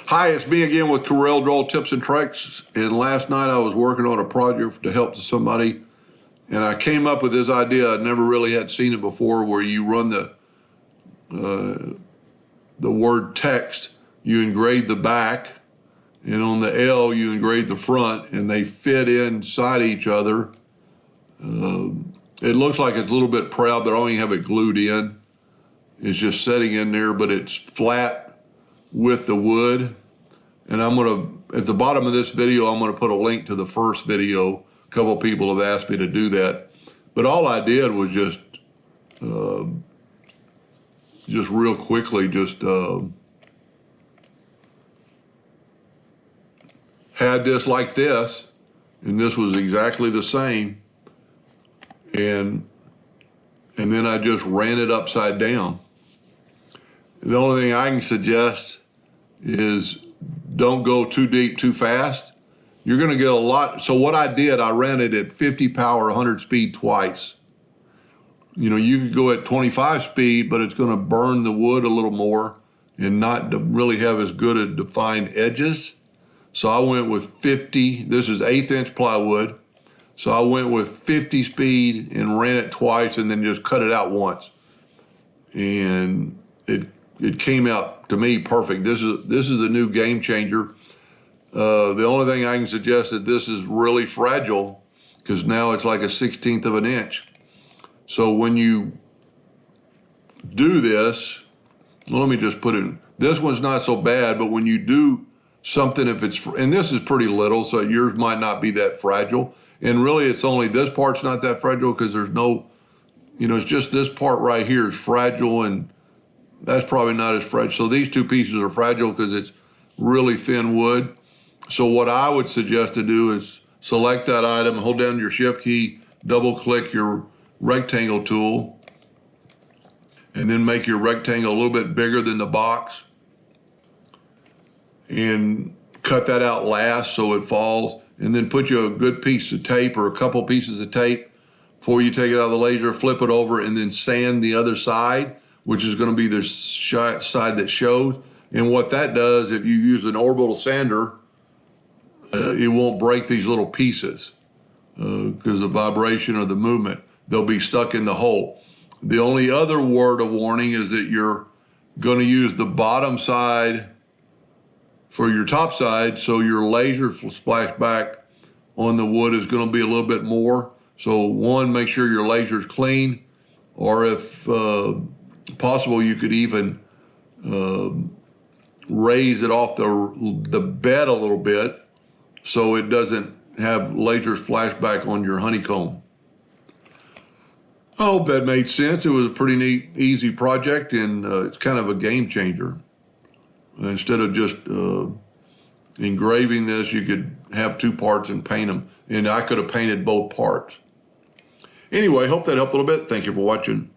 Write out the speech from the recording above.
Hi, it's me again with Corel Draw Tips and Tricks. And last night I was working on a project to help somebody, and I came up with this idea. I never really had seen it before, where you run the word text, you engrave the back, and on the L you engrave the front, and they fit inside each other. It looks like it's a little bit proud, but I don't even have it glued in. It's just setting in there, but it's flat with the wood. And I'm gonna, at the bottom of this video, I'm gonna put a link to the first video. A couple of people have asked me to do that. But all I did was just real quickly, had this like this, and this was exactly the same. And then I just ran it upside down. The only thing I can suggest is don't go too deep too fast. You're gonna get a lot. So what I did, I ran it at 50 power, 100 speed twice. You know, you could go at 25 speed, but it's gonna burn the wood a little more and not really have as good a defined edges. So I went with 50, this is 1/8 inch plywood. So I went with 50 speed and ran it twice and then just cut it out once. And it came out to me perfect. This is a new game changer. The only thing I can suggest is this is really fragile, because now it's like a 1/16 of an inch. So when you do this, well, let me just put it, this one's not so bad, but when you do something, if it's, and this is pretty little, so yours might not be that fragile. And really it's only, this part's not that fragile because there's no, you know, it's just this part right here is fragile, and that's probably not as fragile. So these two pieces are fragile because it's really thin wood. So what I would suggest to do is select that item, hold down your shift key, double click your rectangle tool, and then make your rectangle a little bit bigger than the box, and cut that out last so it falls, and then put you a good piece of tape or a couple pieces of tape before you take it out of the laser, flip it over, and then sand the other side, which is going to be the side that shows. And what that does, if you use an orbital sander, it won't break these little pieces because of the vibration or the movement. They'll be stuck in the hole. The only other word of warning is that you're going to use the bottom side for your top side, so your laser splash back on the wood is going to be a little bit more. So one, make sure your laser is clean, or if possible, you could even raise it off the bed a little bit so it doesn't have lasers flash back on your honeycomb. I hope that made sense. It was a pretty neat, easy project, and it's kind of a game changer. Instead of just engraving this, you could have two parts and paint them. And I could have painted both parts. Anyway, hope that helped a little bit. Thank you for watching.